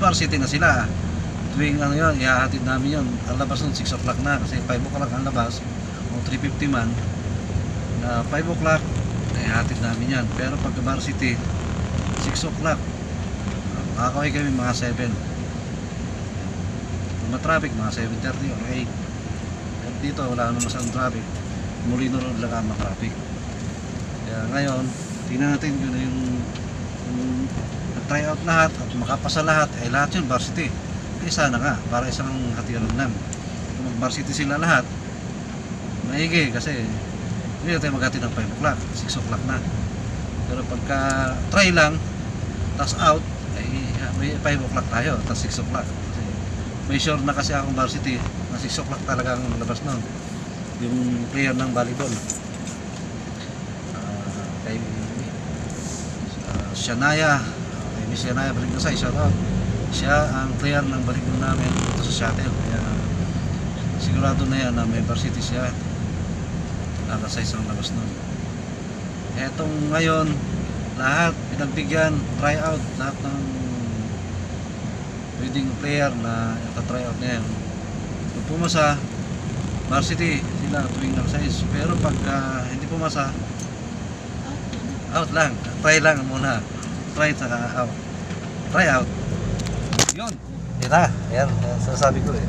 varsity na sila. Tuwing ano yun, ihahatid namin yun. Ang labas nun 6 o'clock na kasi 5 o'clock ang labas o 3:50 man na 5 o'clock ihahatid namin yan. Pero pagka varsity 6 o'clock makakaway kami mga 7. Kung ma-traffic mga 7:30 or 8. Pero dito wala naman masyadong traffic, Molino Road lang ang ma-traffic. Kaya ngayon tingnan natin yung nag-try out lahat at makapasa lahat, ay lahat yun varsity. Sana nga, para isang hatiran lang. Kung mag-varsity sila lahat, maigi kasi hindi na tayo maghati ng 5 o'clock, 6 o'clock na. Pero pagka try lang, tas out, ay may 5 o'clock tayo, tas 6 o'clock. Kasi may sure na kasi akong varsity na 6 o'clock talaga ang labas nun. Yung player ng volleyball. Kay Shanaya, kay Miss Shanaya Balignosay, shout out. Siya ang player ng volleyball namin dito sa shuttle. Kaya sigurado na yan na may varsity siya. Nasa isang labas nun. Etong ngayon, lahat pinagbigyan, try out, lahat ng pwedeng player na ita-try out niya. Kung pumasa, varsity sila tuwing nag-size. Pero pagka hindi pumasa, out lang. Try lang muna. Try saka out. Try out. Yun. Yan na. Yan. Sasabi ko eh.